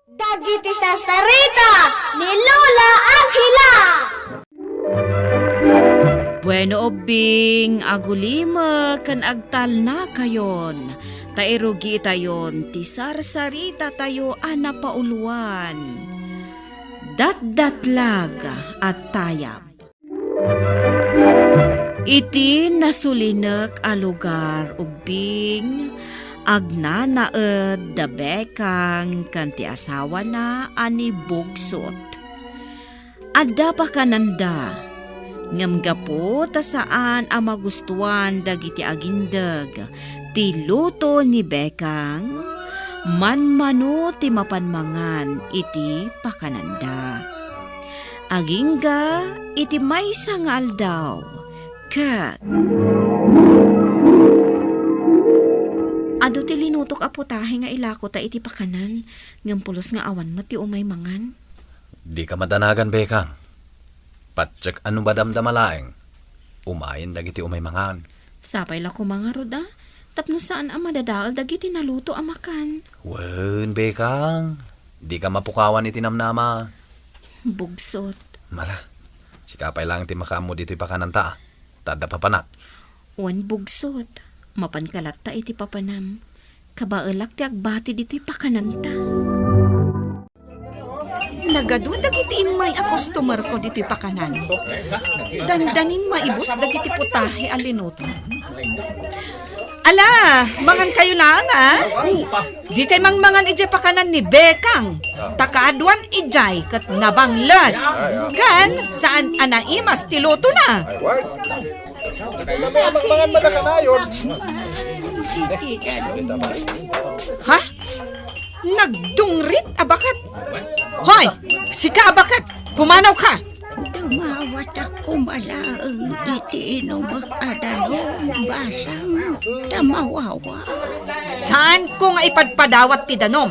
Dagiti sasarita ni Lola Angela. Bueno obing agulima kan agtal na kayon. Tairugi tayon ti sarsarita tayo ana pauluan. Datdatlag at tayab. Iti nasulinek a lugar ubing agnanaed da bekang kanti asawa na ani bugsot. Adda pa kananda, ngem gapo ta saan a magustuhan dagiti agindag ti luto ni bekang manmano ti mapanmangan iti pakananda. Agingga iti maysa nga aldaw ket ado ti linutok a putahe nga ilako ta iti pakanan ngem pulos nga awan met ti umay mangan. Di ka madanagan, bekang. Patsek ano ba damdamalaeng? Umayin dagiti umay mangan. Sapay la ko mga roda, tapno saan ang madadaal dagiti naluto a makan. Wen, bekang. Di ka mapukawan iti namnama. Bugsot. Mala, sikapay lang ti makamo dito'y pakananta. Tada papanak. Wan bugsot. Mapankalat ta iti papanam. Kabaelak ti agbati dito'y pakananta. Nagadu dagiti imay a customer ko dito'y pakanan. Dandanin maibos dagiti putahe a linuto. Ala, mangan kayo lang Di kay mangan ijay pakanan ni Bekang. Takaaduan ijay kat nabanglas. Kan saan anaimas ti luto na. Mangan mada ka na yun. Ha? Nagdungrit abakat. Hoy, sika abakat. Pumanaw ka. Dumawat ako malaang iti inumag adanong basang tamawawa. Saan ko nga ipadpadawat ti danom?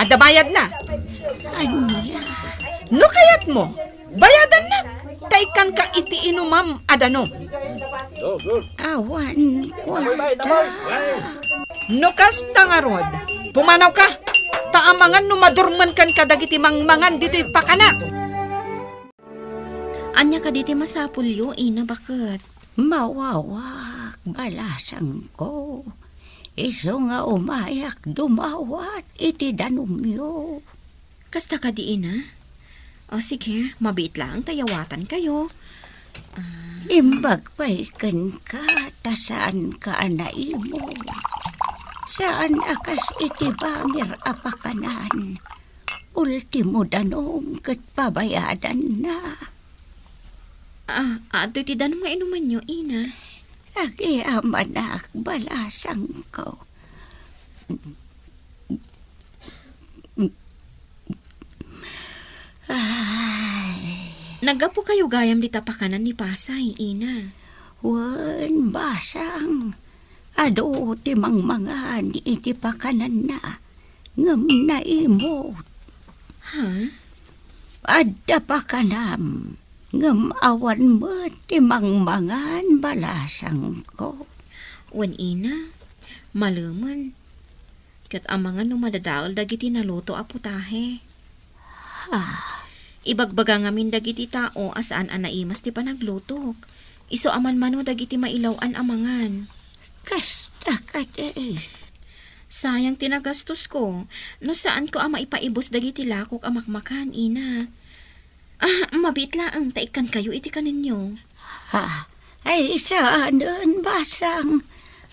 Adabayad na. Anya, No kayat mo, bayadan na. Taikan ka iti inumam adanom. awan kwarta. No kasta nga rod, pumanaw ka. Taamangan no madurman kan kadagiti mangmangan dito'y pakana. Anya ka diti masapulyo, ina bakit? Mawawak balasang ko. Iso nga umayak dumawat iti danumyo. Kasta ka di ina? O sige, mabait lang, tayawatan kayo. Imbag paikan ka, tasaan ka anaimo. Saan akas iti bangir apakanan. Ultimo danom kat pabayadan na. Ato ti danom nga inuman nyo, ina. Agiamanak balasang ko. Nagapo kayo gayam di tapakanan ni Pasay, ina. Wan basang. Ado ti mangmangan iti pakanan na. Ngam na imo. Ha? Adda pakanam. Ngam awan mo ti mangmangan balasang ko. Wan ina, maluman. Kat amangan no madadaol dagiti naluto a putahe. Ibagbaga ngamin dagiti tao asaan anaimas ti panaglutok. Iso aman mano dagiti mailawan amangan. Kasta ka day. Sayang tinagastos ko. No saan ko ama ipaibos dagiti lakok amakmakan, ina. Mabit lang, taikan kayo iti kaninyo. Ay saanan basang.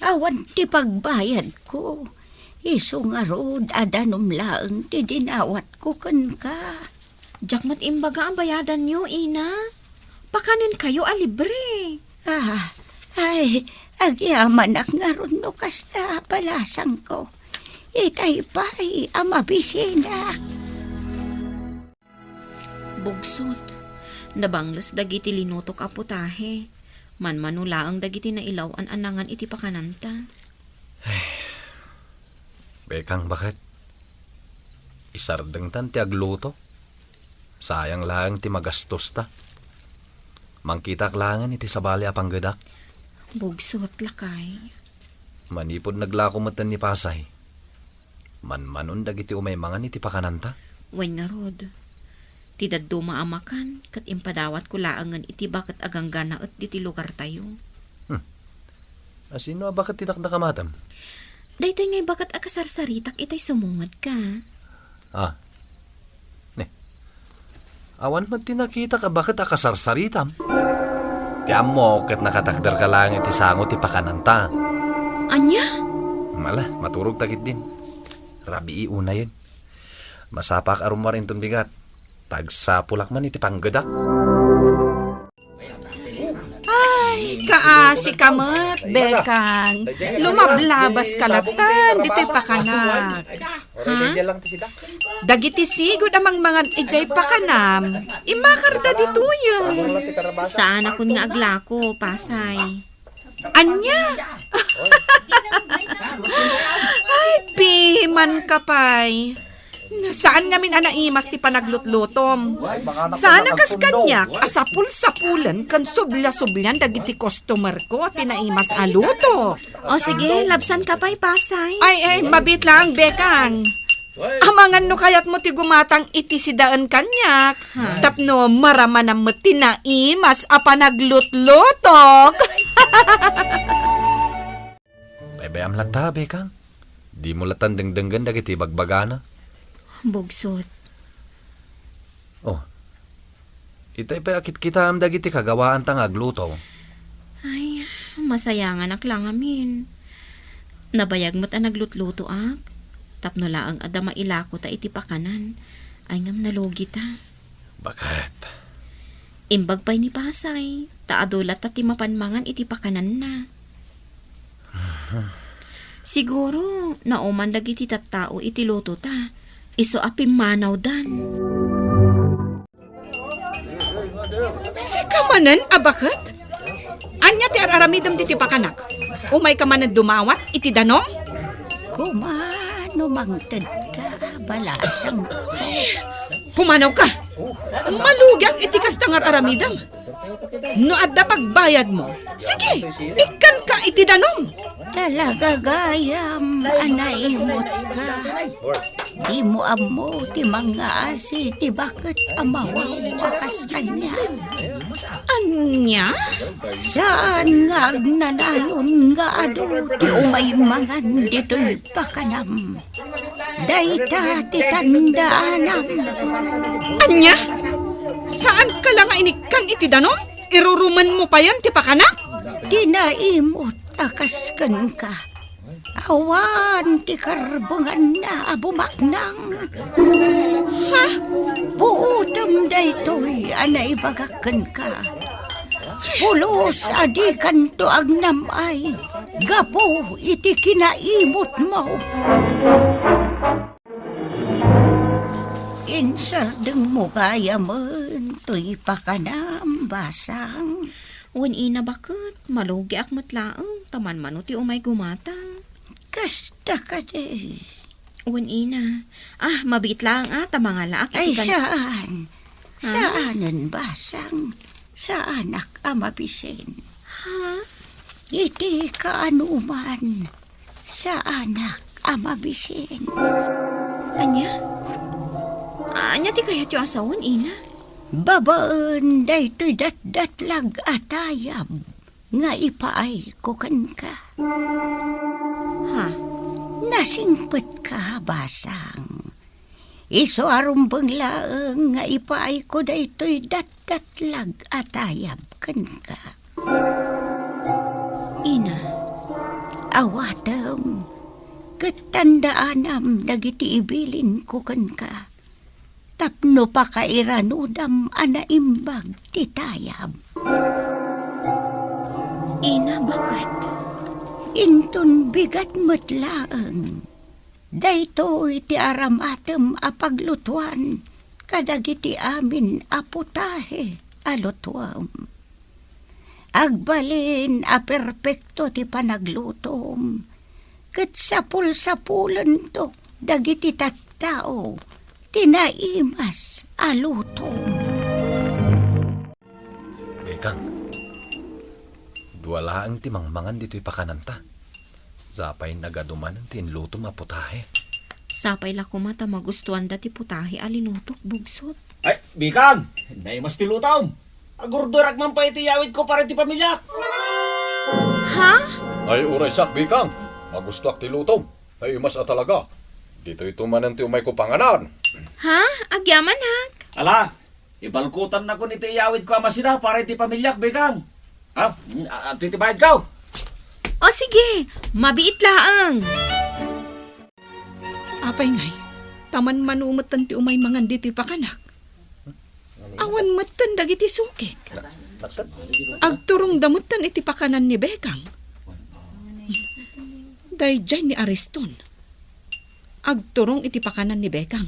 Awan ti pagbayad ko. Iso nga rod adanom lang ti dinawat ko kan ka. Jakmat imbaga ang bayadan nyo, ina. Pakanin kayo alibre. Ay, agyamanak nga ron no kasta palasang ko. Itay pa'y amabisina. Bugsot. Nabanglas dagiti linutok a putahe. Manmanula ang dagiti na ilawan anangan iti pakananta. Bekang, bakit? Isardeng tan ti agluto. Sayang lang ti magastos ta. Mangkitak langan iti sabali apang gadak. Bugsot lakay. Manipod naglako matan ni Pasay. Manmanon dagiti umay mangan iti pakananta. Wen nga rod. Tidad dumaamakan, kat impadawat ko laangan iti bakat aganggana at diti lugar tayo. Asino bakit tinak na kamatam? Daytay ngay bakat akasarsaritak itay sumungad ka. Awan man tinakita ka bakit akasarsaritam? Tiyan mo kat nakatakder ka lang iti sango ti pakananta. Anya? Mala, maturog takit din. Rabi una yun. Masapak arumarin ton bigat. Tagsapulak man iti panggadak. Ay, kaasi kamat, Bekang. Lumablabas kalatan, dito'y pakanak. Dagiti sigod amang mga ijay pakanam. Imakarda dito yun. Saan akong nga aglako, Pasay? Anya? Ay, piman kapay. Saan namin anaimas ti panaglutlutom? Sana kas kanyak, asapul-sapulan kan subla-sublan dagiti customer ko tinaimas aluto. O sige, labsan ka pa'y Pasay. Ay, mabit lang, Bekang. Amangan no kayat mo ti gumatang iti sidaan kanyak. Tapno maramanam mo tinaimas a panaglutlutok. Baybayam lata, Bekang. Di mo latan dengdenggan dagiti bagbagana. Bugsot. Oh, itay pa akit kita am dagiti kagawaan tang agluto. Ay, masayangan ak lang amin. Nabayag mo't ang naglutluto ak. Tapno laang adama ilako ta iti pakanan. Ay ngam nalogi ta. Bakit? Imbag pa'y ni Pasay. Taadulat ta ti mapanmangan iti pakanan na. Siguro, nauman dagiti tattao iti luto ta. Iso apim manaw dan. Si kamanan, abakat? Anya ti araramidam diti pakanak? Umay kamanan dumawat iti danom? Kumano mangtad ka, balasang ko. Pumanaw ka! Malugyak iti kastangar aramidam. No adda pagbayad mo, sige, ikan ka iti danom. Talaga gayam, anaimot ka. Di mo amo, ti mga asi, ti bakit amawaw wakas kanya. Anya? Saan nga agnanayon nga ado, ti umaymangan dito'y pakanam. Dayta ti tandaanam. Anya? Saan ka lang inikan iti danom? Iruruman mo pa yan, ti pakanak? Tinaimot akaskan ka. Awan ti karbungan na abumaknang. Ha? Buutam daytoy anay bagakan ka. Pulos adi kanto agnamay. Gapo iti kinaimot mo. Insardeng mo kaya man to'y pakanam basang. Wen ina bakit? Malugi ak matlaang. Taman manuti umay gumatang. Kasta ka de. Wen ina. Mabit lang tamanga laak. Ay saan? Saanan basang? Saan ak amabisin? Ha? Iti kaanuman. Saan ak amabisin? Anya? Anya ti kayat yung asawan, ina? Babaan daytoy dat-datlag atayab. Nga ipaay ko kan ka. Ha? Nasingpet ka basang. Iso arumbang laeng nga ipaay ko daytoy dat-datlag atayab kan ka. Ina? Awatam. Katandaanam dagiti ibilin ko kan ka. Tapno pa kairanudam anaimbag titayab. Ina, bakit? Intun bigat matlaang. Dayto iti aramatem apaglutuan. Kadagiti amin aputahe alutwam. Agbalin a perpekto ti panaglutom. Ket sapul-sapulan to dagiti tattao. Tinaimas alutom. Bekang, duwalaang timangmangan dito'y pakananta. Zapay nagaduman ang tinluto maputahe. Sapay la ko mata magustuhan dati putahe alinutok bugsot. Ay, Bikang! Nay mas tilutaw. Agurdurak man pa itiyawid ko para ti pamilya. Ha? Ay uray sak, Bikang. Magustuak ti lutom. Ay mas talaga. Dito ito manan ti umay ko panganan. Ha? Agyaman hak? Ala, ibalkutan na ko ni tiyawid ko amasida para ti pamilya, Bikang. Ha? Titibayad ka. O sige, mabiit laang. Apay ngay, taman manumatan ti umay mangan diti pakanak. Awan matan dagiti sukik. Agturong damutan iti pakanan ni Bekang. Dayjay ni Ariston. Agturong iti pakanan ni Bekang.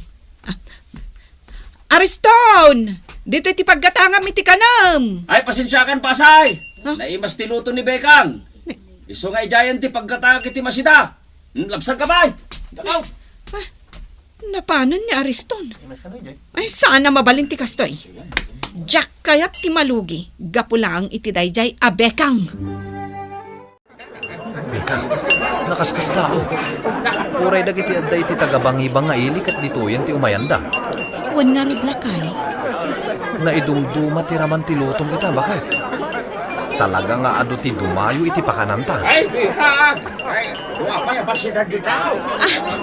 Ariston! Dito iti paggatangam iti kanam. Ay, pasensyakan pasay. Ha? Naimas tiluto ni Bekang. Iso nga ijayan ti pagkatag iti masida. Labsang ka ba? Dakaw. Napanan ni Ariston. Ay, saan na mabaling ti kastoy? Jack kayat ti malugi. Gapulang iti dayjay a Bekang. Bikang, nakaskas tao. Uray dagiti adda iti tagabangi-banga ili kat dito yan ti umayanda. Wan nga rod lakay. Naidumduma ti raman ti lutom ita, bakit? Talaga nga ado ti dumayo iti pakananta. Ay, Bikang! Ay, duwapay ang pasida dito.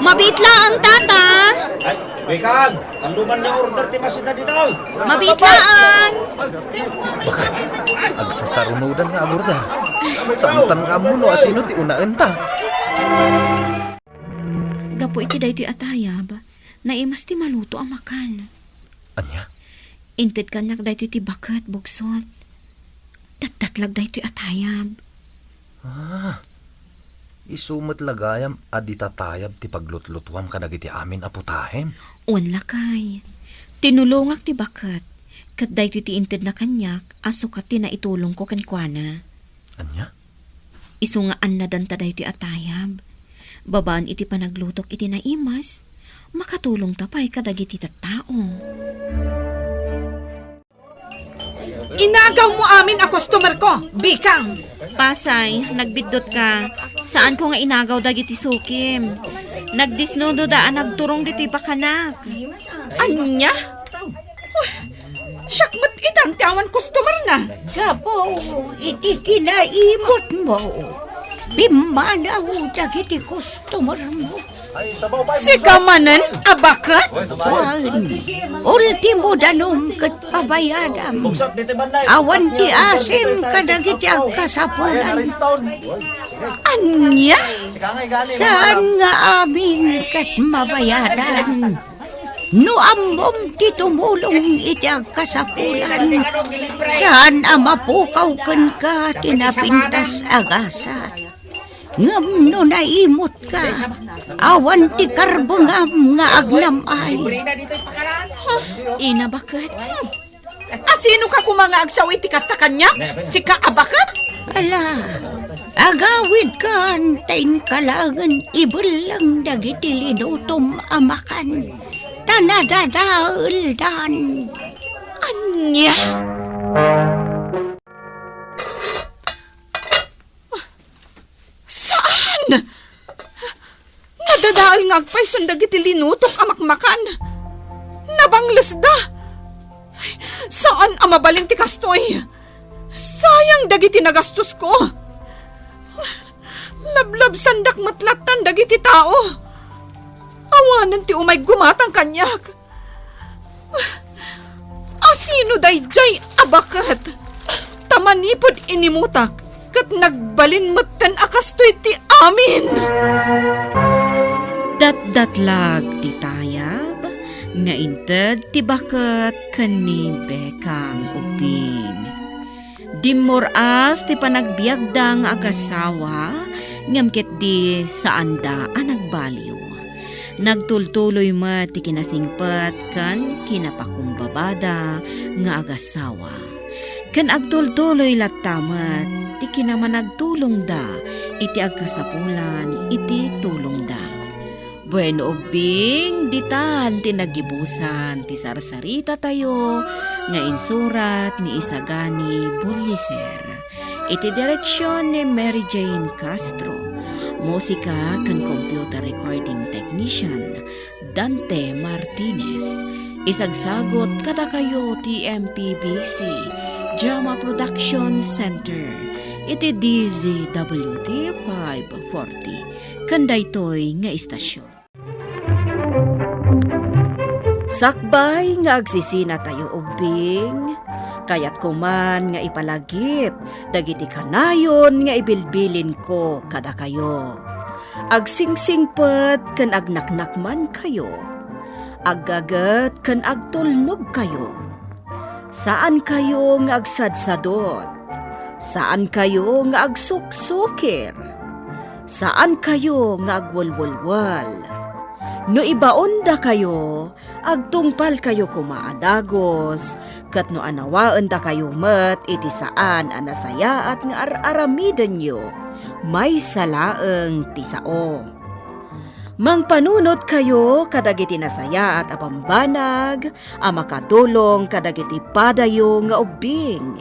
Mabiit laang, tata. Ay, Bikang! Taluman na order ti masida dito. Mabiit laang. Bakit? Agsasarunudan nga agurda. Santan nga mo no asino ti unaenta. Gapo iti dahi ti atayab. Naimas ti maluto ang makan. Anya? Inted kanyak dahi ti bakat bugsot. Tatlag dahi ti atayab. Isumot lagayam adi tatayab ti paglutlutuam kadagiti amin aputahem. Wan lakay. Tinulongak ti bakat. Kat dahi ti inted na kanyak aso kat ti naitulong ko kankwana. Anya? Isungaan na danta dahi ti atayab. Babaan iti panaglutok iti naimas. Makatulong tapay kadagiti tattao. Inagaw mo amin a customer ko, Bikang. Pasay, nagbidot ka. Saan ko nga inagaw dagiti sukim? Nagdisnudo daan nagturong dito'y pakanak. Anya? Syakmat itang tiawan customer na. Gapo, iti kinaimot mo. Bimanaw dagiti customer mo. Si kamanan, abakat? Wan, ultimo danom kat pabayadam. Buksak dito man na. Awan ti asim kadagiti agkasapulan. Anya? Saan nga amin kat mabayadan? No ambom ti tumulong iti agkasapulan. Saan amapukaw ken ka tinapintas agasat? Ngam no naimot ka. Awan ti karbungam nga agnamay. Ina bakit? Asino ka kumanga agsawi ti kasta kanya? Si ka abakat? Ala, agawid ka antayin kalangan ibulang dagiti linutom amakan. Tanadadauldan. Anya? Saan? Nadadaal nga agpay sundag iti linutok amakmakan. Nabangles da. Saan ang mabaling ti kastoy? Sayang dagiti nagastos ko. Lablab sandak matlatan dagiti tao. Awanan ti umay gumatang kanyak. Asino dayjay abakat? Tamanipod inimutak kat nagbalin matan akastoy ti amin. Dat-datlag ti tayab, nga inted ti bakat kani Bekang ubing. Dimuras ti panagbiagda nga agasawa, ngamket di saanda ang nagbaliw. Nagtultuloy mat ti kinasingpat kan kinapakumbabada nga agasawa. Kan agtultuloy latamat ti kinamanagtulong da iti agkasapulan iti tulong da. Bueno ubing ditan ti nagibusan ti sarsarita tayo nga insurat ni Isagani Bulliser. Iti direksyon ni Mary Jane Castro. Musika kan computer recording technician Dante Martinez. Isagsagot kada kayo ti MPBC Drama Production Center. Iti DZWT 540. Kandaytoy nga istasyon. Sakbay nga agsisina tayo ubing, kayat kuman nga ipalagip, dagiti kanayon nga ibilbilin ko kada kayo. Agsingsingpet kan agnaknakman kayo, aggagat kan agtulnog kayo. Saan kayo nga agsadsadot? Saan kayo nga agsuksukir? Saan kayo nga agwalwalwal? No ibaon da kayo, agtungpal kayo kumaadagos, kat no anawaan da kayo met iti saan anasaya at nga aramidan nyo, may salaeng tisao. Mangpanunot kayo kadagiti nasaya at apambanag, amakatulong kadagiti padayo nga ubing.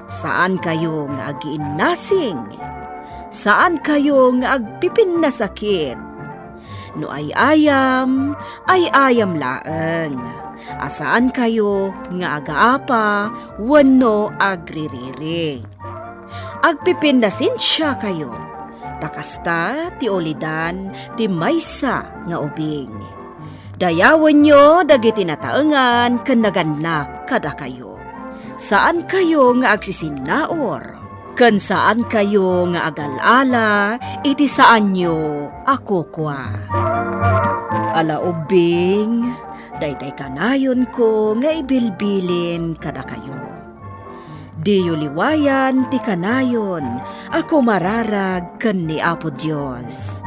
Saan kayo nga agiinnasing? Saan kayo nga agpipin na sakit? No ay ayam laeng. Asaan kayo nga agaapa, wano agririri. Agpipindasin siya kayo. Takasta ti olidan ti maysa nga ubing. Dayawan nyo dagiti nataengan ken naganak kada kayo. Saan kayo nga agsisinaor? Ken saan kayo nga agalala, iti saan nyo ako kwa. Ala ubing, daytay kanayon ko nga ibilbilin kada kayo. Diyo liwayan ti kanayon, ako mararag ken ni Apo Dios.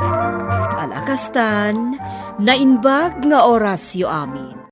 Alakastan, nainbag nga oras yo amin.